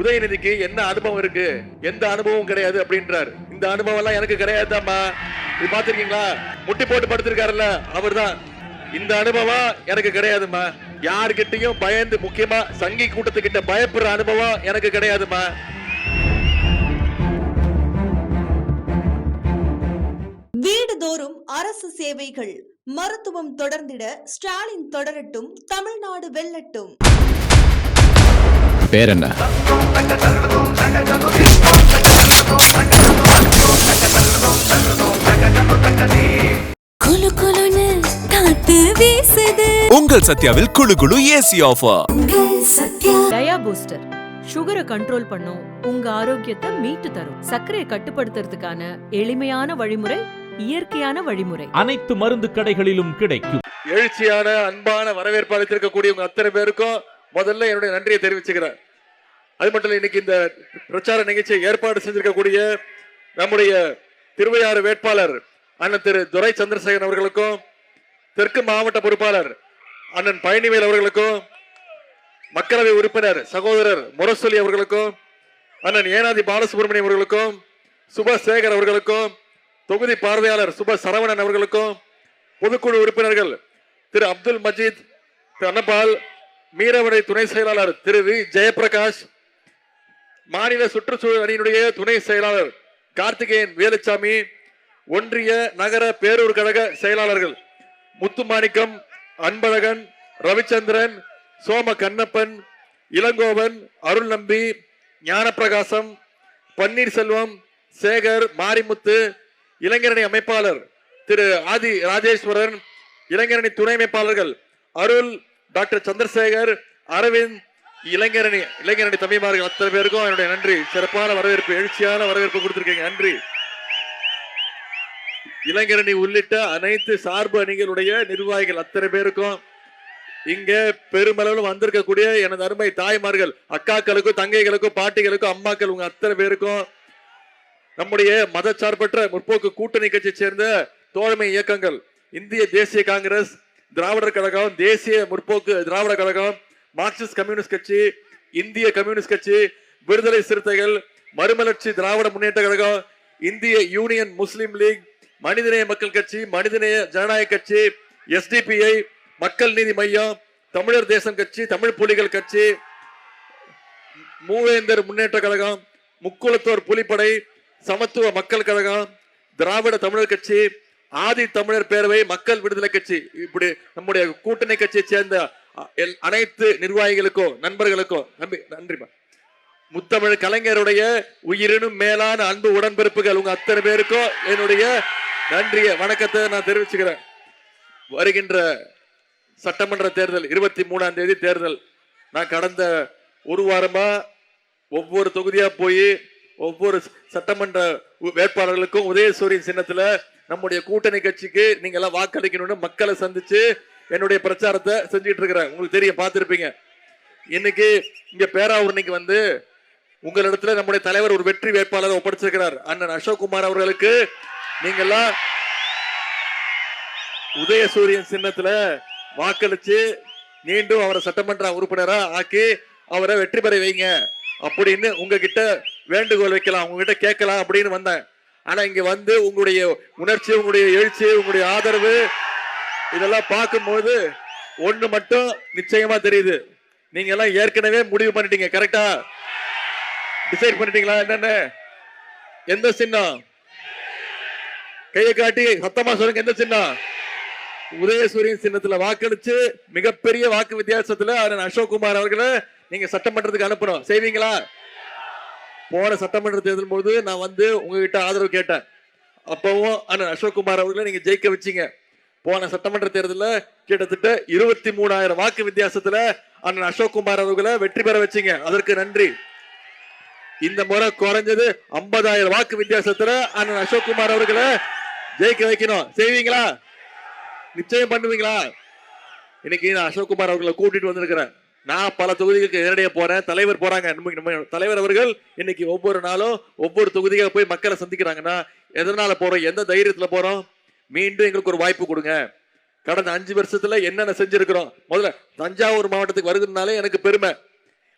உதயநிதிக்கு என்ன அனுபவம் இருக்கு? எந்த அனுபவம் கிடையாது அப்படின்றார். இந்த அனுபவம் எல்லாம் எனக்கு கிடையாதுமா. இது பாத்திருக்கீங்களா? முட்டி போட்டு படுத்திருக்காருல்ல அவர்தான். இந்த அனுபவம் எனக்கு கிடையாதுமா. யாருக்கிட்டையும் பயந்து, முக்கியமா சங்கி கூட்டத்துக்கிட்ட பயப்படுற அனுபவம் எனக்கு கிடையாதுமா. வீடுதோறும் அரசு சேவைகள், மருத்துவம் தொடர்ந்திட ஸ்டாலின் தொடரட்டும், தமிழ்நாடு வெல்லட்டும். பேர் என்ன? குளு குளுன்னு காத்து வீசுது. உங்கள் சத்யாவில் குளு குளு ஏசி ஆஃபர். டயா பூஸ்டர் சுகரை கண்ட்ரோல் பண்ணும், உங்க ஆரோக்கியத்தை மீட்டு தரும். சர்க்கரையை கட்டுப்படுத்துறதுக்கான எளிமையான வழிமுறை, இயற்கையான வழிமுறை. அனைத்து மருந்து கடைகளிலும் கிடைக்கும். எழுச்சியான அன்பான வரவேற்பு அளித்திருக்கக்கூடிய உங்க அத்தனை பேருக்கும் முதல்ல என்னுடைய நன்றியை தெரிவிச்சுக்கிறேன். அது மட்டும் இல்ல, இன்னைக்கு இந்த பிரச்சார நிகழ்ச்சியை ஏற்பாடு செஞ்சிருக்கக்கூடிய நம்முடைய திருவையாறு வேட்பாளர் அண்ணன் திரு துரை சந்திரசேகரன் அவர்களுக்கும், தெற்கு மாவட்ட பொறுப்பாளர் அண்ணன் பழனிவேல் அவர்களுக்கும், மக்களவை உறுப்பினர் சகோதரர் முரசொலி அவர்களுக்கும், அண்ணன் ஏனாதி பாலசுப்ரமணியம் அவர்களுக்கும், சுபசேகர் அவர்களுக்கும், தொகுதி பார்வையாளர் சுப சரவணன் அவர்களுக்கும், பொதுக்குழு உறுப்பினர்கள் திரு அப்துல் மஜீத், திரு அன்னபால், மீரவடை துணை செயலாளர் திரு வி ஜெயபிரகாஷ், மாநில சுற்றுச்சூழல் அணியினுடைய துணை செயலாளர் கார்த்திகேயன் வேலுச்சாமி, ஒன்றிய நகர பேரூர் கழக செயலாளர்கள் முத்துமாணிக்கம், அன்பழகன், ரவிச்சந்திரன், சோம கண்ணப்பன், இளங்கோவன், அருள் நம்பி, ஞானப்பிரகாசம், பன்னீர்செல்வம், சேகர், மாரிமுத்து, இளைஞரணி அமைப்பாளர் திரு ஆதி ராஜேஸ்வரன், இளைஞரணி துணை அமைப்பாளர்கள் அருள், டாக்டர் சந்திரசேகர், அரவிந்த், இளைஞரணி தம்பிமார்கள் அத்தனை பேருக்கும் என்னுடைய நன்றி. சிறப்பான வரவேற்பு, எழுச்சியான வரவேற்பு கொடுத்திருக்கீங்க, நன்றி. இளைஞரணி உள்ளிட்ட அனைத்து சார்பு அணிகளுடைய நிர்வாகிகள் அத்தனை பேருக்கும், இங்க பெருமளவில் வந்திருக்கக்கூடிய எனது அருமை தாய்மார்கள், அக்காக்களுக்கும், தங்கைகளுக்கும், பாட்டிகளுக்கும், அம்மாக்கள், உங்க அத்தனை பேருக்கும், நம்முடைய மதச்சார்பற்ற முற்போக்கு கூட்டணி கட்சியை சேர்ந்த தோழமை இயக்கங்கள், இந்திய தேசிய காங்கிரஸ், திராவிடர் கழகம், தேசிய முற்போக்கு திராவிட கழகம், மார்க்சிஸ்ட் கம்யூனிஸ்ட் கட்சி, இந்திய கம்யூனிஸ்ட் கட்சி, விடுதலை சிறுத்தைகள், மறுமலர்ச்சி திராவிட முன்னேற்ற கழகம், இந்திய யூனியன் முஸ்லிம் லீக், மனிதநேய மக்கள் கட்சி, மனிதநேய ஜனநாயக கட்சி, எஸ்டிபிஐ, மக்கள் நீதி மையம், தமிழர் தேசம் கட்சி, தமிழ் புலிகள் கட்சி, மூவேந்தர் முன்னேற்ற கழகம், முக்குளத்தோர் புலிப்படை, சமத்துவ மக்கள் கழகம், திராவிட தமிழர் கட்சி, ஆதி தமிழர் பேரவை, மக்கள் விடுதலை கட்சி, இப்படி நம்முடைய கூட்டணி கட்சியை சேர்ந்த அனைத்து நிர்வாகிகளுக்கும், நண்பர்களுக்கும் நன்றி. முத்தமிழ் கலைஞருடைய உயிரினும் மேலான அன்பு உடன்பிறப்புகள் உங்க அத்தனை பேருக்கும் என்னுடைய நன்றிய வணக்கத்தை நான் தெரிவிச்சுக்கிறேன். வருகின்ற சட்டமன்ற தேர்தல் 23ஆம் தேதி தேர்தல். நான் கடந்த ஒரு வாரமா ஒவ்வொரு தொகுதியா போய் ஒவ்வொரு சட்டமன்ற வேட்பாளர்களுக்கும் உதயசூரியன் சின்னத்துல நம்முடைய கூட்டணி கட்சிக்கு நீங்க எல்லாம் வாக்களிக்கணும்னு மக்களை சந்திச்சு என்னுடைய பிரச்சாரத்தை செஞ்சுட்டு இருக்கிறேன். உங்களுக்கு தெரியும், பார்த்திருப்பீங்க. இன்னைக்கு இங்க பேராவூர்ணிக்கு வந்து உங்களிடத்துல நம்முடைய தலைவர் ஒரு வெற்றி வேட்பாளரை ஒப்படைச்சிருக்கிறார். அண்ணன் அசோக்குமார் அவர்களுக்கு நீங்க எல்லாம் உதயசூரியன் சின்னத்துல வாக்களிச்சு மீண்டும் அவரை சட்டமன்ற உறுப்பினரா ஆக்கி அவரை வெற்றி பெற வைங்க அப்படின்னு உங்ககிட்ட வேண்டுகோள் வைக்கலாம், உங்ககிட்ட கேட்கலாம் அப்படின்னு வந்தேன். ஆனா இங்க வந்து உங்களுடைய உணர்ச்சி, உங்களுடைய எழுச்சி, உங்களுடைய ஆதரவு இதெல்லாம் பார்க்கும்போது ஒண்ணு மட்டும் நிச்சயமா தெரியுது. நீங்க எல்லாம் ஏற்கனவே முடிவு பண்ணிட்டீங்க. கரெக்டா டிசைட் பண்ணிட்டீங்களா? என்னென்ன, எந்த சின்னம்? கையை காட்டி சத்தமா சொல்லுங்க, எந்த சின்னம்? உதயசூரியன் சின்னத்துல வாக்களிச்சு மிகப்பெரிய வாக்கு வித்தியாசத்துல அண்ணன் அசோக்குமார் அவர்களை நீங்க சட்டமன்றத்துக்கு அனுப்பணும். செய்வீங்களா? போன சட்டமன்ற தேர்தல் போது நான் வந்து உங்ககிட்ட ஆதரவு கேட்டேன். அப்பவும் அண்ணன் அசோக்குமார் அவர்களை நீங்க ஜெயிக்க வச்சீங்க. போன சட்டமன்ற தேர்தலில் கிட்டத்தட்ட 23,000 வாக்கு வித்தியாசத்துல அண்ணன் அசோக்குமார் அவர்களை வெற்றி பெற வச்சீங்க. அதற்கு நன்றி. இந்த முறை குறைஞ்சது 50,000 வாக்கு வித்தியாசத்துல அண்ணன் அசோக்குமார் அவர்களை ஜெயிக்க வைக்கணும். செய்வீங்களா? நிச்சயம் பண்ணுவீங்களா? இன்னைக்கு நான் அசோக்குமார் அவர்களை கூட்டிட்டு வந்திருக்கிறேன். நான் பல தொகுதிகளுக்கு நேரடியா போறேன், தலைவர் போறாங்க. தலைவர் அவர்கள் இன்னைக்கு ஒவ்வொரு நாளும் ஒவ்வொரு தொகுதியாக போய் மக்களை சந்திக்கிறாங்கன்னா எதனால போறோம், எந்த தைரியத்துல போறோம்? மீண்டும் எங்களுக்கு ஒரு வாய்ப்பு கொடுங்க. கடந்த 5 வருஷத்துல என்னென்ன செஞ்சிருக்கிறோம். முதல்ல தஞ்சாவூர் மாவட்டத்துக்கு வருகிறதுனாலே எனக்கு பெருமை.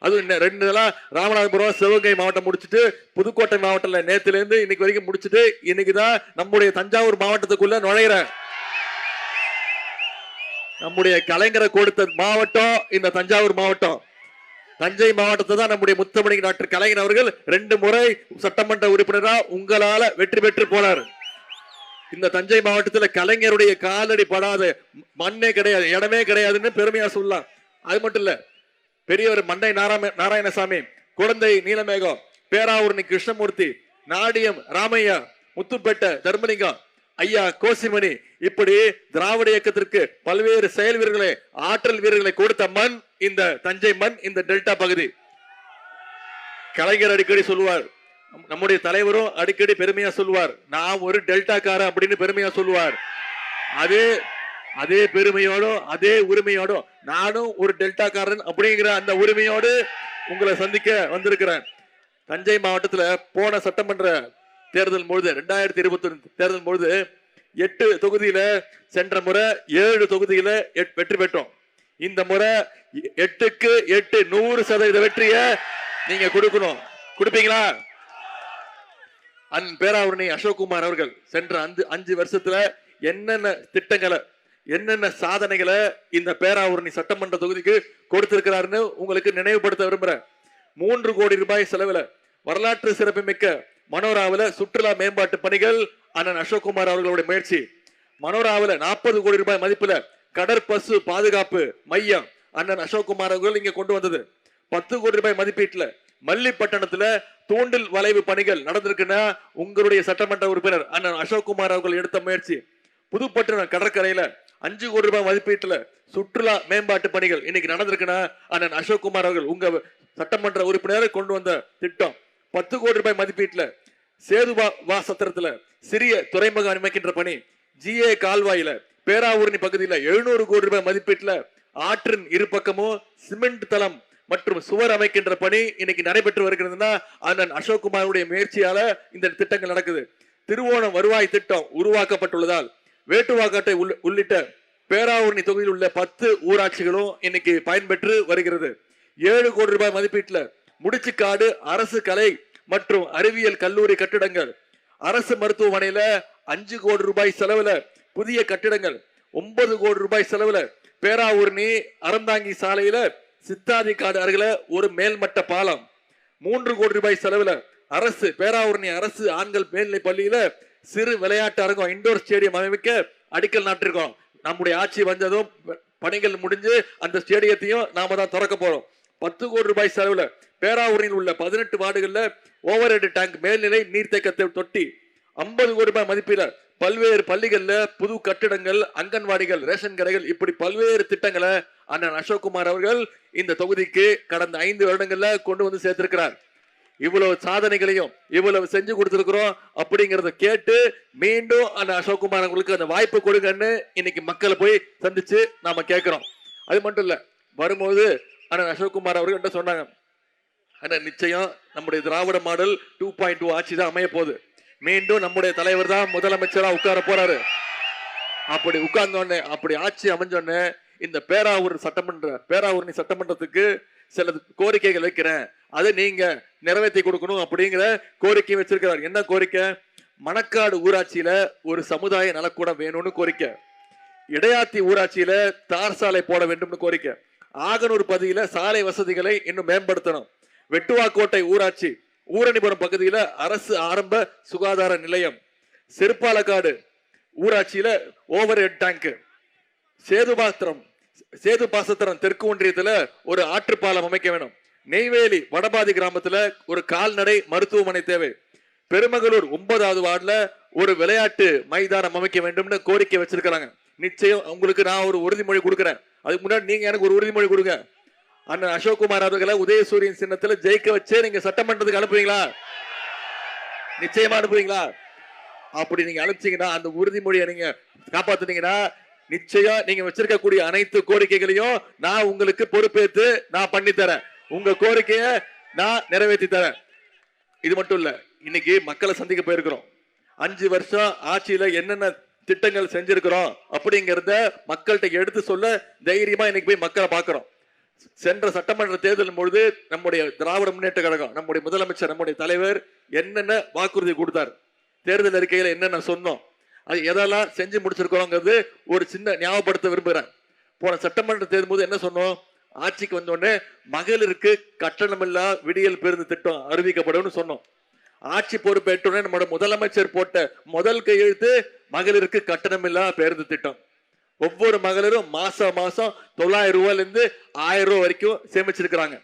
அதுவும் இன்னும் 2 நாளா ராமநாதபுரம் சிவகங்கை மாவட்டம் முடிச்சுட்டு புதுக்கோட்டை மாவட்டம்ல நேத்துல இருந்து இன்னைக்கு வரைக்கும் முடிச்சுட்டு இன்னைக்குதான் நம்முடைய தஞ்சாவூர் மாவட்டத்துக்குள்ள நுழையிறேன். நம்முடைய கலைஞரை கொடுத்த மாவட்டம் இந்த தஞ்சாவூர் மாவட்டம். தஞ்சை மாவட்டத்தை தான் நம்முடைய முத்தமிழ் டாக்டர் கலைஞர் அவர்கள் 2 முறை சட்டமன்ற உறுப்பினரா உங்களால வெற்றி பெற்று போனார். இந்த தஞ்சை மாவட்டத்தில் கலைஞருடைய காலடி படாத மண்ணே கிடையாது, இடமே கிடையாதுன்னு பெருமையா சொல்லலாம். அது மட்டும் இல்ல, பெரியவர் மண்டை நாராயணசாமி, குழந்தை நீலமேகம், பேராவூரணி கிருஷ்ணமூர்த்தி, நாடியம் ராமையா, முத்துப்பேட்டை தர்மலிங்கம், ஐயா கோசிமணி, இப்படி திராவிட இயக்கத்திற்கு பல்வேறு செயல் வீரர்களை, ஆற்றல் வீரர்களை கொடுத்த மண் இந்த தஞ்சை மண், இந்த டெல்டா பகுதி. கலைஞர் அடிக்கடி சொல்லுவார், நம்முடைய தலைவரும் அடிக்கடி பெருமையா சொல்லுவார், நான் ஒரு டெல்டாக்காரன் அப்படின்னு பெருமையா சொல்லுவார். அதே பெருமையோடும் அதே உரிமையோடும் நானும் ஒரு டெல்டாக்காரன் அப்படிங்கிற அந்த உரிமையோடு உங்களை சந்திக்க வந்திருக்கிறேன். தஞ்சை மாவட்டத்துல போன சட்டமன்ற தேர்தல் பொழுது 2021 தேர்தல் பொழுது 8 தொகுதியில, சென்ற முறை 7 தொகுதியில வெற்றி பெற்றோம். இந்த முறை 8க்கு 8 100% வெற்றியை நீங்க கொடுக்கணும். கொடுப்பீங்களா? பேராவூரணி அசோக்குமார் அவர்கள் சென்ற 5 வருஷத்துல என்னென்ன திட்டங்களை, என்னென்ன சாதனைகளை இந்த பேராவூரணி சட்டமன்ற தொகுதிக்கு கொடுத்திருக்கிறாருன்னு உங்களுக்கு நினைவுபடுத்த விரும்புறேன். 3 கோடி ரூபாய் செலவுல வரலாற்று சிறப்புமிக்க மனோராவில சுற்றுலா மேம்பாட்டு பணிகள் அண்ணன் அசோக்குமார் அவர்களுடைய முயற்சி. மனோராவில 40 கோடி ரூபாய் மதிப்புல கடற்பசு பாதுகாப்பு மையம் அண்ணன் அசோக்குமார் அவர்கள் இங்க கொண்டு வந்தது. 10 கோடி ரூபாய் மதிப்பீட்டுல மல்லிப்பட்டணத்துல தூண்டில் வளைவு பணிகள் நடந்திருக்குன்னா உங்களுடைய சட்டமன்ற உறுப்பினர் அண்ணன் அசோக்குமார் அவர்கள் எடுத்த முயற்சி. புதுப்பட்டினம் கடற்கரையில 5 கோடி ரூபாய் மதிப்பீட்டுல சுற்றுலா மேம்பாட்டு பணிகள் இன்னைக்கு நடந்திருக்குன்னா அண்ணன் அசோக்குமார் அவர்கள் உங்க சட்டமன்ற உறுப்பினர் கொண்டு வந்த திட்டம். 10 கோடி ரூபாய் மதிப்பீட்டுல சேதுவா சத்திரத்துல சிறிய துறைமுகம் அமைக்கின்ற பணி. GA கால்வாயில பேராவூரணி பகுதியில 700 கோடி ரூபாய் மதிப்பீட்டுல ஆற்றின் இரு பக்கமும் சிமெண்ட் தளம் மற்றும் சுவர் அமைக்கின்ற பணி இன்னைக்கு நடைபெற்று வருகிறதுனா அண்ணன் அசோக்குமாருடைய முயற்சியால இந்த திட்டங்கள் நடக்குது. திருவோணம் வருவாய் திட்டம் உருவாக்கப்பட்டுள்ளதால் வேட்டுவாக்காட்டை உள்ளிட்ட பேராவூரணி தொகுதியில் உள்ள 10 ஊராட்சிகளும் இன்னைக்கு பயன்பெற்று வருகிறது. 7 கோடி ரூபாய் மதிப்பீட்டுல முடிச்சுக்காடு அரசு கலை மற்றும் அறிவியல் கல்லூரி கட்டிடங்கள். அரசு மருத்துவமனையில 5 கோடி ரூபாய் செலவுல புதிய கட்டிடங்கள். 9 கோடி ரூபாய் செலவுல பேராவூரணி அறந்தாங்கி சாலையில சித்தாதி காடு அருகில ஒரு மேல்மட்ட பாலம். 3 கோடி ரூபாய் செலவுல அரசு பேராவூரணி அரசு ஆண்கள் மேல்நிலை பள்ளியில சிறு விளையாட்டு அரங்கம் இண்டோர் ஸ்டேடியம் அமைக்க அடிக்கல் நாட்டிருக்கோம். நம்முடைய ஆட்சி வந்ததும் பணிகள் முடிஞ்சு அந்த ஸ்டேடியத்தையும் நாம தான் திறக்க போறோம். 10 கோடி ரூபாய் செலவுல பேராவூரில் உள்ள 18 வார்டுகள்ல ஓவர் ஹெட் டேங்க் மேல்நிலை நீர்த்தேக்கத்தை தொட்டி. 50 கோடி ரூபாய் மதிப்பீல பல்வேறு பள்ளிகள்ல புது கட்டிடங்கள், அங்கன்வாடிகள், ரேஷன் கடைகள், இப்படி பல்வேறு திட்டங்களை அண்ணன் அசோக்குமார் அவர்கள் இந்த தொகுதிக்கு கடந்த 5 வருடங்கள்ல கொண்டு வந்து சேர்த்திருக்கிறார். இவ்வளவு சாதனைகளையும் இவ்வளவு செஞ்சு கொடுத்திருக்கிறோம் அப்படிங்கறத கேட்டு மீண்டும் அண்ணன் அசோக்குமார் அவங்களுக்கு அந்த வாய்ப்பு கொடுங்கன்னு இன்னைக்கு மக்களை போய் சந்திச்சு நாம கேட்கிறோம். அது மட்டும் இல்ல, வரும்போது அண்ணன் அசோக்குமார் அவர்கள் என்ன சொன்னாங்க, அண்ணன் நிச்சயம் நம்முடைய திராவிட மாடல் 2.2 ஆட்சி தான் அமைய போகுது, மீண்டும் நம்முடைய தலைவர் தான் முதலமைச்சரா உட்கார போறாரு. அப்படி உட்கார்ந்தோடனே, அப்படி ஆட்சி அமைஞ்சோடனே இந்த பேராவூரணி சட்டமன்றத்துக்கு சில கோரிக்கைகள் வைக்கிறேன், அதை நீங்க நிறைவேற்றி கொடுக்கணும் அப்படிங்கிற கோரிக்கை வச்சிருக்கிறார். என்ன கோரிக்கை? மணக்காடு ஊராட்சியில ஒரு சமுதாய நலக்கூடம் வேணும்னு கோரிக்கை. இடையாத்தி ஊராட்சியில தார் சாலை போட வேண்டும்னு கோரிக்கை. ஆகனூர் பகுதியில சாலை வசதிகளை இன்னும் மேம்படுத்தணும். வெட்டுவாக்கோட்டை ஊராட்சி ஊரணிபுரம் பகுதியில அரசு ஆரம்ப சுகாதார நிலையம். செருப்பாலக்காடு ஊராட்சியில ஓவர் ஹெட் டேங்க். சேதுபாசத்திரம் தெற்கு ஒன்றியத்துல ஒரு ஆற்றுப்பாலம் அமைக்க வேணும். நெய்வேலி வடபாதி கிராமத்துல ஒரு கால்நடை மருத்துவமனை தேவை. பெருமகளூர் 9வது வார்டுல ஒரு விளையாட்டு மைதானம் அமைக்க வேண்டும்னு கோரிக்கை வச்சிருக்கிறாங்க. நிச்சயம் உங்களுக்கு நான் ஒரு உறுதிமொழி கொடுக்கிறேன். அதுக்கு முன்னாடி நீங்க எனக்கு ஒரு உறுதிமொழி கொடுங்க. அண்ணன் அசோக்குமார் அவர்களை உதயசூரியன் சின்னத்துல ஜெயிக்க வச்சு நீங்க சட்டமன்றத்துக்கு அனுப்புவீங்களா? நிச்சயமா அனுப்புவீங்களா? அப்படி நீங்க அனுப்பிச்சீங்கன்னா, அந்த உறுதிமொழியை நீங்க காப்பாத்துனீங்கன்னா, நிச்சயம் நீங்க வச்சிருக்கக்கூடிய அனைத்து கோரிக்கைகளையும் நான் உங்களுக்கு பொறுப்பேற்று நான் பண்ணி தரேன். உங்க கோரிக்கையை நான் நிறைவேற்றி தரேன். இது மட்டும் இல்ல, இன்னைக்கு மக்களை சந்திக்க போயிருக்கிறோம். 5 வருஷம் ஆட்சியில என்னென்ன திட்டங்கள் செஞ்சிருக்கிறோம் அப்படிங்கறத மக்கள்கிட்ட எடுத்து சொல்ல தைரியமா இன்னைக்கு போய் மக்களை பாக்குறோம். சென்ற சட்டமன்ற தேர்தலின் பொழுது நம்முடைய திராவிட முன்னேற்ற கழகம், நம்முடைய முதலமைச்சர், நம்முடைய தலைவர் என்னென்ன வாக்குறுதி கொடுத்தார், தேர்தல் அறிக்கையில என்னென்ன சொன்னோம், அது எதெல்லாம் செஞ்சு முடிச்சிருக்கோங்கிறது ஒரு சின்ன ஞாபகப்படுத்த விரும்புகிறேன். போன சட்டமன்ற தேர்தல் போது என்ன சொன்னோம்? ஆட்சிக்கு வந்தோடனே மகளிருக்கு கட்டணமில்லா விடியல் பேருந்து திட்டம் அறிவிக்கப்படும் சொன்னோம். ஆட்சி பொறுப்பேற்றோடனே நம்மளோட முதலமைச்சர் போட்ட முதல் கையெழுத்து மகளிருக்கு கட்டணமில்லா பேருந்து திட்டம். ஒவ்வொரு மகளிரும் மாசம் 900 ரூபாயில இருந்து 1000 ரூபாய் வரைக்கும் சேமிச்சிருக்கிறாங்க.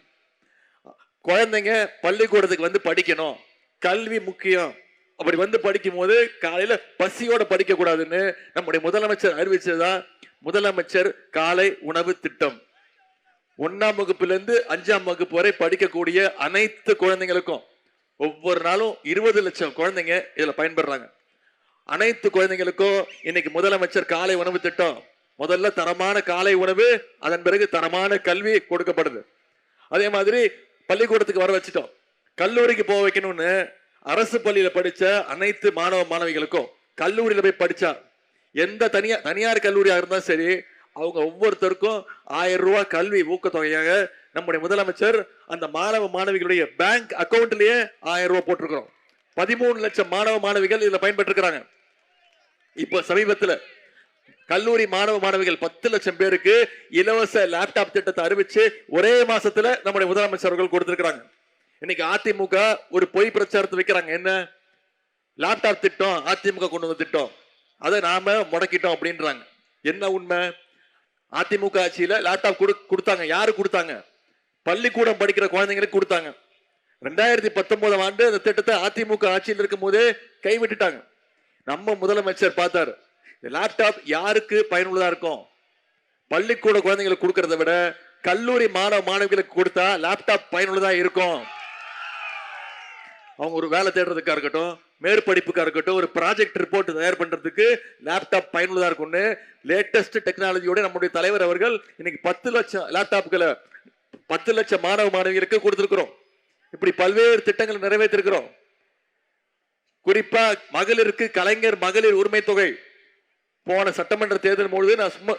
குழந்தைங்க பள்ளிக்கூடத்துக்கு வந்து படிக்கணும், கல்வி முக்கியம். அப்படி வந்து படிக்கும் போது காலையில பசியோட படிக்க கூடாதுன்னு நம்முடைய முதலமைச்சர் அறிவிச்சதுதான் முதலமைச்சர் காலை உணவு திட்டம். 1ஆம் வகுப்பிலிருந்து 5ஆம் வகுப்பு வரை படிக்கக்கூடிய அனைத்து குழந்தைங்களுக்கும் ஒவ்வொரு நாளும் 20 லட்சம் குழந்தைங்க இதுல பயன்படுறாங்க. அனைத்து குழந்தைங்களுக்கும் இன்னைக்கு முதலமைச்சர் காலை உணவு திட்டம். முதல்ல தரமான காலை உணவு, அதன் பிறகு தரமான கல்வி கொடுக்கப்படுது. அதே மாதிரி பள்ளிக்கூடத்துக்கு வர வச்சுட்டோம். கல்லூரிக்கு போக வைக்கணும்னு அரசு பள்ளியில படிச்ச அனைத்து மாணவ மாணவிகளுக்கும் கல்லூரியில போய் படிச்சா, எந்த தனியார் கல்லூரியா இருந்தா சரி, அவங்க ஒவ்வொருத்தருக்கும் 1000 ரூபாய் கல்வி ஊக்கத்தொகையாக நம்முடைய முதலமைச்சர் அந்த மாணவ மாணவிகளுடைய பேங்க் அக்கௌண்ட்லயே 1000 ரூபாய் போட்டிருக்கிறோம். 13 லட்சம் மாணவ மாணவிகள் இதுல பயன்பெற்று இருக்கிறாங்க. இப்ப சமீபத்துல கல்லூரி மாணவ மாணவிகள் 10 லட்சம் பேருக்கு இலவச லேப்டாப் திட்டத்தை அறிவிச்சு ஒரே மாசத்துல நம்முடைய முதலமைச்சர்கள் கொடுத்திருக்கிறாங்க. இன்னைக்கு அதிமுக ஒரு பொய் பிரச்சாரத்தை வைக்கிறாங்க. என்ன? லேப்டாப் திட்டம் அதிமுக கொண்டு வந்த திட்டம், அதை நாம முடக்கிட்டோம் அப்படின்றாங்க. என்ன உண்மை? அதிமுக ஆட்சியில லேப்டாப் கொடுத்தாங்க. யாரு கொடுத்தாங்க? பள்ளிக்கூடம் படிக்கிற குழந்தைங்களுக்கு கொடுத்தாங்க. 2019 ஆண்டு அந்த திட்டத்தை அதிமுக ஆட்சியில் இருக்கும் போதே கைவிட்டுட்டாங்க. நம்ம முதலமைச்சர் பார்த்தாரு, லேப்டாப் யாருக்கு பயனுள்ளதா இருக்கும்? பள்ளிக்கூட குழந்தைங்களுக்கு கொடுக்கறத விட கல்லூரி மாணவ மாணவிகளுக்கு கொடுத்தா லேப்டாப் பயனுள்ளதா இருக்கும். அவங்க ஒரு வேலை தேடுறதுக்கா இருக்கட்டும், மேற்படிப்புக்கா இருக்கட்டும், ஒரு ப்ராஜெக்ட் ரிப்போர்ட் தயார் பண்றதுக்கு லேப்டாப் பயனுள்ளதா இருக்கும்னு லேட்டஸ்ட் டெக்னாலஜியோட நம்முடைய தலைவர் அவர்கள் இன்னைக்கு 10 லட்சம் லேப்டாப்களை 10 லட்சம் மாணவ மாணவிகளுக்கு கொடுத்திருக்கிறோம். இப்படி பல்வேறு திட்டங்களை நிறைவேற்றிருக்கிறோம். குறிப்பா மகளிருக்கு கலைஞர் மகளிர் உரிமை தொகை போன சட்டமன்ற தேர்தல் பொழுது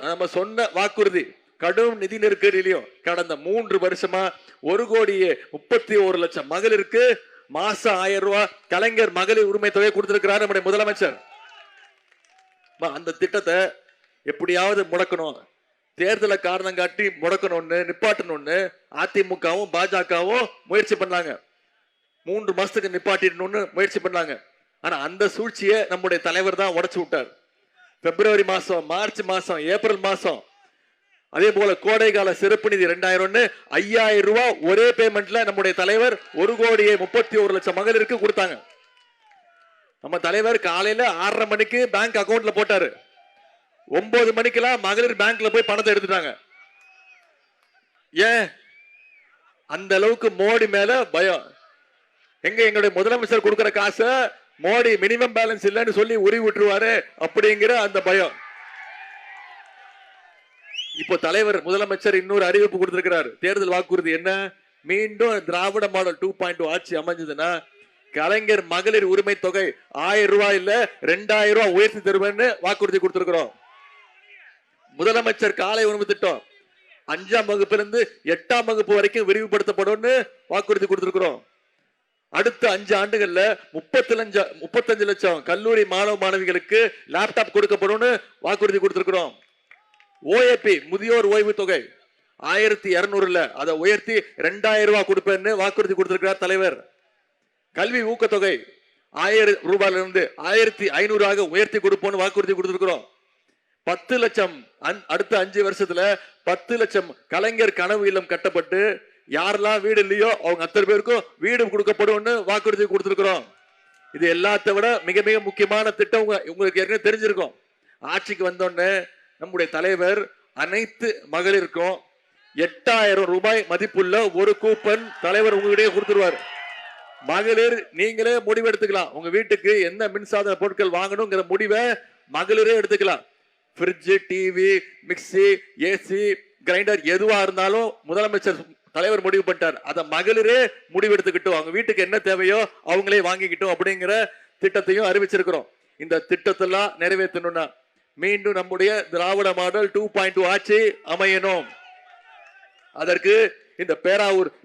நம்ம சொன்ன வாக்குறுதி, கடும் நிதி நெருக்கடியிலையும் கடந்த 3 வருஷமா 1,31 லட்சம் மகளிருக்கு மாசம் 1000 ரூபாய் கலைஞர் மகளிர் உரிமை தொகை கொடுத்திருக்கிறார் நம்முடைய முதலமைச்சர். அந்த திட்டத்தை எப்படியாவது முடக்கணும், தேர்தலை காரணம் காட்டி முடக்கணும்னு நிப்பாட்டணும்னு அதிமுகவும் பாஜகவும் முயற்சி பண்ணாங்க. 3 மாசத்துக்கு நிப்பாட்டிடணும்னு முயற்சி பண்ணாங்க. ஆனா அந்த சூழ்ச்சியை நம்முடைய தலைவர் தான் உடைச்சு விட்டார். பிப்ரவரி மாசம், மார்ச் மாசம், ஏப்ரல் மாசம், அதே போல கோடை கால சிறப்பு நிதி 2000 5000 ரூபாய் ஒரே பேமெண்ட்ல நம்முடைய தலைவர் 1,31 லட்சம் மகளிருக்கு கொடுத்தாங்க. நம்ம தலைவர் காலையில 6:30 மணிக்கு பேங்க் அக்கவுண்ட்ல போட்டாரு. 9 மணிக்கெல்லாம் மகளிர் பேங்க்ல போய் பணத்தை எடுத்துட்டாங்க. ஏன்? அந்த அளவுக்கு மோடி மேல பயம். எங்களுடைய முதலமைச்சர் கொடுக்கிற காசை மோடி மினிமம் பேலன்ஸ் இல்லைன்னு சொல்லி உருவி விட்டுருவாரு அப்படிங்கிற அந்த பயம். இப்போ தலைவர் முதலமைச்சர் இன்னொரு அறிவிப்பு கொடுத்திருக்கிறார். தேர்தல் வாக்குறுதி என்ன? மீண்டும் திராவிட மாடல் 2.0 ஆட்சி அமைஞ்சதுன்னா கலைஞர் மகளிர் உரிமை தொகை 1000 ரூபாய் இல்ல 2000 ரூபாய் உயர்த்தி தருவேன்னு வாக்குறுதி கொடுத்திருக்கிறோம். முதலமைச்சர் காலை உணவு திட்டம் 5ஆம் வகுப்பிலிருந்து 8ஆம் வகுப்பு வரைக்கும் விரிவுபடுத்தப்படும் வாக்குறுதி கொடுத்திருக்கிறோம். அடுத்த 5 ஆண்டுகள்ல 35 லட்சம் கல்லூரி மாணவ மாணவிகளுக்கு லேப்டாப் கொடுக்கப்படும் வாக்குறுதி கொடுத்திருக்கிறோம். ஓஏபி முதியோர் ஓய்வு தொகை 1200 அதை உயர்த்தி 2000 ரூபாய் கொடுப்பேன்னு வாக்குறுதி கொடுத்திருக்கிறார் தலைவர். கல்வி ஊக்கத்தொகை 1000 ரூபாயிலிருந்து 1500 உயர்த்தி கொடுப்போம்னு வாக்குறுதி கொடுத்திருக்கிறோம். 10 லட்சம் அடுத்த 5 வருஷத்துல 10 லட்சம் கலைஞர் கனவு இல்லம் கட்டப்பட்டு யாரெல்லாம் வீடு இல்லையோ அவங்க அத்தனை பேருக்கும் வீடு கொடுக்கப்படும் வாக்குறுதி கொடுத்திருக்கிறோம். இது எல்லாத்தை விட மிக மிக முக்கியமான திட்டம் உங்களுக்கு ஏற்கனவே தெரிஞ்சிருக்கும். ஆட்சிக்கு வந்தோடனே நம்முடைய தலைவர் அனைத்து மகளிருக்கும் 8000 ரூபாய் மதிப்புள்ள ஒரு கூப்பன் தலைவர் உங்ககிட்டயே கொடுத்துருவார். மகளிர் நீங்களே முடிவு எடுத்துக்கலாம். உங்க வீட்டுக்கு என்ன மின்சாதன பொருட்கள் வாங்கணுங்கிற முடிவை மகளிரே எடுத்துக்கலாம். Fridge, TV, mixie, AC, grinder எதுவா இருந்தாலும் முதலமைச்சர் தலைவர் முடிவு பண்ணிட்டார். அதை மகளிரே முடிவு எடுத்துக்கிட்டோம். அவங்க வீட்டுக்கு என்ன தேவையோ அவங்களே வாங்கிக்கிட்டோம் அப்படிங்கிற திட்டத்தையும் அறிவிச்சிருக்கிறோம். இந்த திட்டத்தெல்லாம் நிறைவேற்றணும்னா மீண்டும் நம்முடைய திராவிட மாடல் 2.0 ஆட்சி அமையணும். அதற்கு இந்த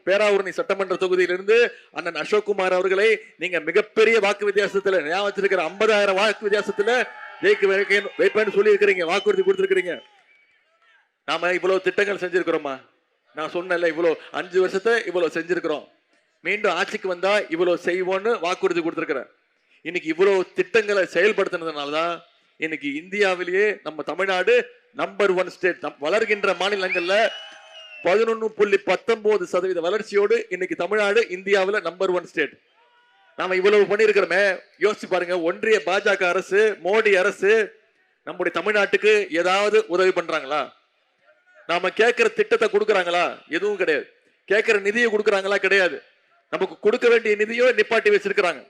பேராவூரணி சட்டமன்ற தொகுதியிலிருந்து அண்ணன் அசோக்குமார் அவர்களை நீங்க மிகப்பெரிய வாக்கு வித்தியாசத்துல ஞாபகம் வச்சிருக்கிற 50,000 வாக்கு வித்தியாசத்துல ஜெயிக்க வைப்பேன்னு சொல்லி இருக்கிறீங்க, வாக்குறுதி கொடுத்திருக்கிறீங்க. நாம இவ்வளவு திட்டங்கள் செஞ்சிருக்கிறோமா? நான் சொன்னல, இவ்வளவு 5 வருஷத்தை இவ்வளவு செஞ்சிருக்கிறோம். மீண்டும் ஆட்சிக்கு வந்தா இவ்வளவு செய்வோம்னு வாக்குறுதி கொடுத்திருக்கிறேன். இன்னைக்கு இவ்வளவு திட்டங்களை செயல்படுத்தினதுனாலதான் இன்னைக்கு இந்தியாவிலேயே நம்ம தமிழ்நாடு நம்பர் 1 ஸ்டேட். வளர்கின்ற மாநிலங்கள்ல 11.19% வளர்ச்சியோடு இன்னைக்கு தமிழ்நாடு இந்தியாவில் நம்பர் 1 ஸ்டேட். நாம இவ்வளவு பண்ணிருக்கிறோமே, யோசிச்சு பாருங்க. ஒன்றிய பாஜக அரசு, மோடி அரசு நம்முடைய தமிழ்நாட்டுக்கு ஏதாவது உதவி பண்றாங்களா? நாம கேட்கிற திட்டத்தை கொடுக்கறாங்களா? எதுவும் கிடையாது. கேட்கிற நிதியை கொடுக்கறாங்களா? கிடையாது. நமக்கு கொடுக்க வேண்டிய நிதியோ நிப்பாட்டி வச்சிருக்கிறாங்க.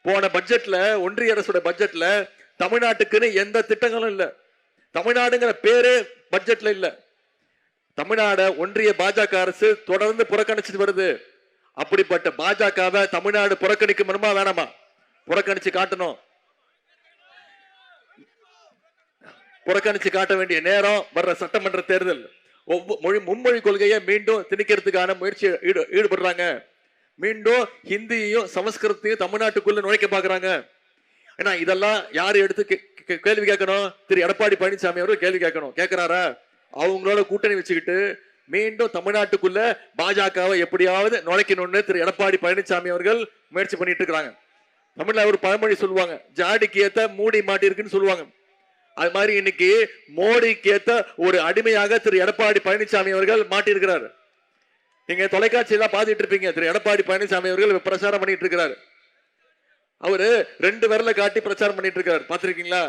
போன பட்ஜெட்ல, ஒன்றிய அரசோட பட்ஜெட்ல தமிழ்நாட்டுக்குன்னு எந்த திட்டங்களும் இல்ல. தமிழ்நாடுங்கிற பேரு பட்ஜெட்ல இல்ல. தமிழ்நாடு ஒன்றிய பாஜக அரசு தொடர்ந்து புறக்கணிச்சுட்டு வருது. அப்படிப்பட்ட பாஜகவை தமிழ்நாடு புறக்கணிக்கணுமா வேணாமா? புறக்கணிச்சு காட்டணும். புறக்கணிச்சு காட்ட வேண்டிய நேரம் வர்ற சட்டமன்ற தேர்தல். மும்மொழி கொள்கையை மீண்டும் திணிக்கிறதுக்கான முயற்சி ஈடுபடுறாங்க. மீண்டும் ஹிந்தியையும் சமஸ்கிருதத்தையும் தமிழ்நாட்டுக்குள்ள நுழைக்க பாக்குறாங்க. ஏன்னா இதெல்லாம் யாரு எடுத்து கேள்வி கேட்கணும்? திரு எடப்பாடி பழனிசாமி அவர்கள் கேள்வி கேட்கணும். கேட்கிறாரா? அவங்களோட கூட்டணி வச்சுக்கிட்டு மீண்டும் தமிழ்நாட்டுக்குள்ள பாஜகவை எப்படியாவது நுழைக்கணும்னு திரு எடப்பாடி பழனிசாமி அவர்கள் முயற்சி பண்ணிட்டு இருக்கிறாங்க. தமிழ்ல ஒரு பழமொழி சொல்லுவாங்க, ஜாடிக்கு ஏத்த மூடி மாட்டிருக்குன்னு சொல்லுவாங்க. அது மாதிரி இன்னைக்கு மோடிக்கு ஏத்த ஒரு அடிமையாக திரு எடப்பாடி பழனிசாமி அவர்கள் மாட்டிருக்கிறார். நீங்க தொலைக்காட்சியெல்லாம் பார்த்துட்டு இருப்பீங்க. திரு எடப்பாடி பழனிசாமி அவர்கள் பிரச்சாரம் பண்ணிட்டு இருக்கிறார். அவரு 2 விரலை காட்டி பிரச்சாரம் பண்ணிட்டு இருக்காரு. பாத்திருக்கீங்களா?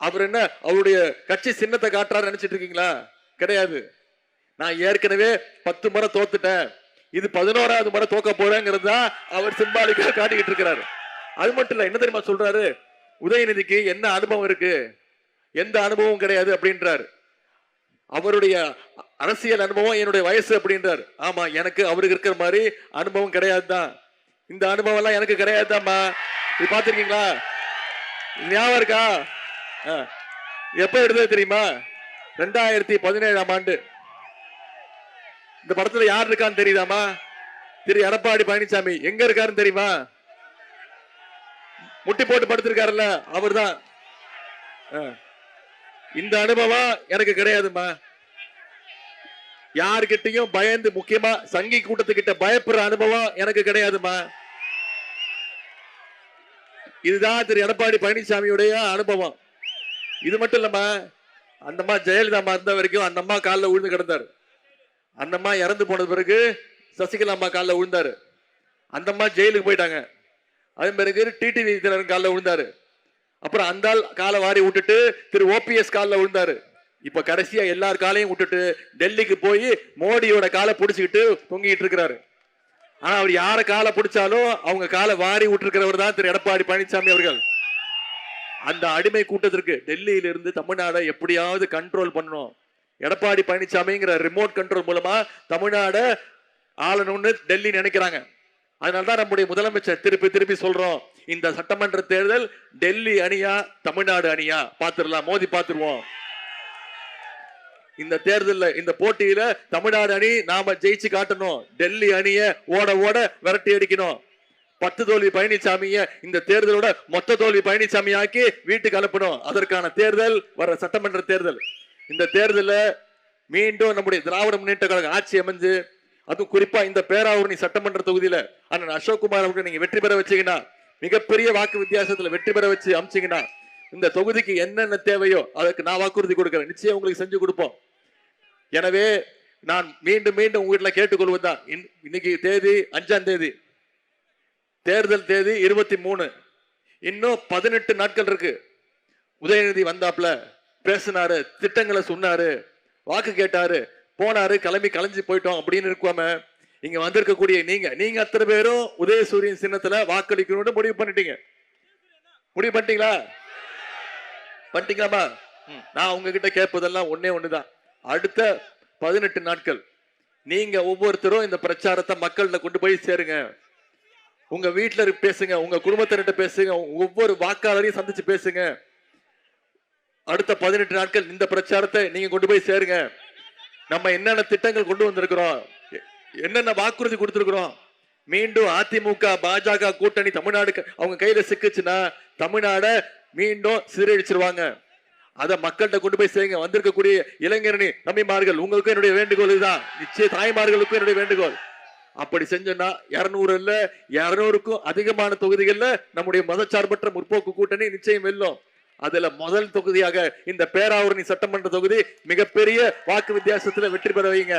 அவர் என்ன அவருடைய கட்சி சின்னத்தை காட்டுறாரு நினைச்சிட்டு இருக்கீங்களா? கிடையாது. நான் ஏற்கனவே 10 முறை தோத்துட்டேன், இது 11வது முறை தோக்க போறேங்கிறது தான் அவர் சிம்பாலிக்கா காட்டிக்கிட்டு இருக்கிறாரு. அது மட்டும் இல்ல, என்ன தெரியுமா சொல்றாரு? உதயநிதிக்கு என்ன அனுபவம் இருக்கு? எந்த அனுபவம் கிடையாது அப்படின்றாரு. அவருடைய அரசியல் அனுபவம் என்னுடைய வயசு அப்படின்றாரு. ஆமா, எனக்கு அவருக்கு இருக்கிற மாதிரி அனுபவம் கிடையாது தான். இந்த அனுபவம் எல்லாம் எனக்கு கிடையாதுதாம்மா. இது பாத்திருக்கீங்களா? ஞாபகம் இருக்கா? எப்ப எடுத்தது தெரியுமா? 2017ஆம் ஆண்டு. இந்த படத்துல யார் இருக்கான்னு தெரியுதாமா? திரு எடப்பாடி பழனிசாமி. எங்க இருக்காருன்னு தெரியுமா? முட்டி போட்டு படுத்திருக்காருல்ல, அவர் தான். இந்த அனுபவம் எனக்கு கிடையாதுமா. யாருக்கிட்டையும் பயந்து, முக்கியமா சங்கி கூட்டத்துக்கிட்ட பயப்படுற அனுபவம் எனக்கு கிடையாதுமா. இதுதான் திரு எடப்பாடி பழனிசாமியுடைய அனுபவம். இது மட்டும் இல்லம்மா, அந்த அம்மா ஜெயலலிதா அம்மா இருந்த வரைக்கும் அந்த அம்மா காலில் விழுந்து கிடந்தாரு. அந்த அம்மா இறந்து போனது பிறகு சசிகலா அம்மா காலில் விழுந்தாரு. அந்த அம்மா ஜெயிலுக்கு போயிட்டாங்க. அதே பிறகு டிடிவி தினகரன் காலில் விழுந்தாரு. அப்புறம் அந்த காலை வாரி விட்டுட்டு திரு ஓபிஎஸ் காலில் விழுந்தாரு. இப்ப கடைசியா எல்லார் காலையும் விட்டுட்டு டெல்லிக்கு போய் மோடியோட காலை பிடிச்சுக்கிட்டு தொங்கிட்டு இருக்கிறாரு. ஆனா அவர் யார காலை பிடிச்சாலும் அவங்க காலை வாரி விட்டுருக்கிறவர் தான் திரு எடப்பாடி பழனிசாமி அவர்கள். அந்த அடிமை கூட்டத்திற்கு டெல்லியில இருந்து தமிழ்நாடை எப்படியாவது கண்ட்ரோல் பண்ணணும். எடப்பாடி பழனிசாமிங்கிற ரிமோட் கண்ட்ரோல் மூலமா தமிழ்நாடை ஆளணும்னு டெல்லி நினைக்கிறாங்க. அதனாலதான் நம்முடைய முதலமைச்சர் திருப்பி சொல்றோம், இந்த சட்டமன்ற தேர்தல் டெல்லி அணியா தமிழ்நாடு அணியா பாத்துடலாம், மோதி பாத்துருவோம். இந்த தேர்தலில், இந்த போட்டியில தமிழ்நாடு அணி நாம ஜெயிச்சு காட்டணும். டெல்லி அணிய ஓட விரட்டி அடிக்கணும். 10 தோல்வி பழனிசாமிய இந்த தேர்தலோட மொத்த தோல்வி பழனிசாமி ஆக்கி வீட்டுக்கு அனுப்பணும். அதற்கான தேர்தல் வர சட்டமன்ற தேர்தல். இந்த தேர்தல மீண்டும் நம்முடைய திராவிட முன்னேற்ற கழக ஆட்சி அமைஞ்சு, அதுவும் குறிப்பா இந்த பேராவூரணி சட்டமன்ற தொகுதியில அண்ணன் அசோக்குமார் அவர்கள் நீங்க வெற்றி பெற வச்சீங்கன்னா, மிகப்பெரிய வாக்கு வித்தியாசத்துல வெற்றி பெற வச்சு அமைச்சீங்கன்னா, இந்த தொகுதிக்கு என்னென்ன தேவையோ அதுக்கு நான் வாக்குறுதி கொடுக்கிறேன். நிச்சயம் உங்களுக்கு செஞ்சு கொடுப்போம். எனவே நான் மீண்டும் உங்க வீட்டுல கேட்டுக்கொள்வதுதான், இன்னைக்கு தேதி 5ஆம் தேதி, தேர்தல் தேதி 23. இன்னும் 18 நாட்கள் இருக்கு. உதயநிதி வந்தாப்ல, பேசினாரு, திட்டங்களை சொன்னாரு, வாக்கு கேட்டாரு, போனாரு, கிளம்பி கலைஞ்சு போயிட்டோம் அப்படின்னு இருக்காம, இங்க வந்திருக்கக்கூடிய நீங்க அத்தனை பேரும் உதயசூரியன் சின்னத்துல வாக்களிக்கணும்னு முடிவு பண்ணிட்டீங்க. முடிவு பண்ணிட்டீங்களா? பண்ணிட்டீங்களாமா? நான் உங்ககிட்ட கேட்பதெல்லாம் ஒண்ணுதான். அடுத்த 18 நாட்கள் நீங்க ஒவ்வொருத்தரும் இந்த பிரச்சாரத்தை மக்கள்கிட்ட கொண்டு போய் சேருங்க. உங்க வீட்டுல பேசுங்க, உங்க குடும்பத்தினர்கிட்ட பேசுங்க, ஒவ்வொரு வாக்காளரையும் சந்திச்சு பேசுங்க. அடுத்த 18 நாட்கள் இந்த பிரச்சாரத்தை நீங்க கொண்டு போய் சேருங்க. நம்ம என்னென்ன திட்டங்கள் கொண்டு வந்திருக்கிறோம், என்னென்ன வாக்குறுதி கொடுத்திருக்கிறோம். மீண்டும் அதிமுக பாஜக கூட்டணி தமிழ்நாடு அவங்க கையில சிக்குச்சுன்னா தமிழ்நாட மீண்டும் சீரழிச்சிருவாங்க. அத மக்கள்கிட்ட கொண்டு போய் செய்யுங்க. வந்திருக்கக்கூடிய இளைஞரணி தம்பிமார்கள், உங்களுக்கும் என்னுடைய வேண்டுகோள் இதுதான். நிச்சய தாய்மார்களுக்கும் என்னுடைய வேண்டுகோள். அப்படி செஞ்சோம்னா 200 இல்ல 200க்கும் அதிகமான தொகுதிகள்ல நம்முடைய மதச்சார்பற்ற முற்போக்கு கூட்டணி நிச்சயம் வெல்லும். அதுல முதல் தொகுதியாக இந்த பேராவூரணி சட்டமன்ற தொகுதி மிகப்பெரிய வாக்கு வித்தியாசத்துல வெற்றி பெற வைங்க.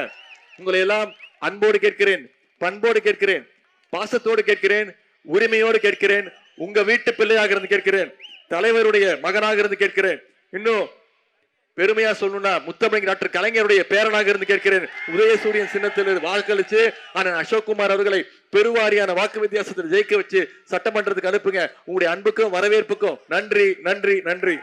உங்களை எல்லாம் அன்போடு கேட்கிறேன், பண்போடு கேட்கிறேன், பாசத்தோடு கேட்கிறேன், உரிமையோடு கேட்கிறேன். உங்க வீட்டு பிள்ளையாக இருந்து கேட்கிறேன், தலைவருடைய மகனாக இருந்து கேட்கிறேன். இன்னும் பெருமையா சொல்லணும்னா முத்தமிழ் டாக்டர் கலைஞருடைய பேரனாக இருந்து கேட்கிறேன். உதயசூரியன் சின்னத்தில் வாக்களிச்சு அண்ணன் அசோக்குமார் அவர்களை பெருவாரியான வாக்கு வித்தியாசத்தில் ஜெயிக்க வச்சு சட்டமன்றத்துக்கு அனுப்புங்க. உங்களுடைய அன்புக்கும் வரவேற்புக்கும் நன்றி, நன்றி, நன்றி.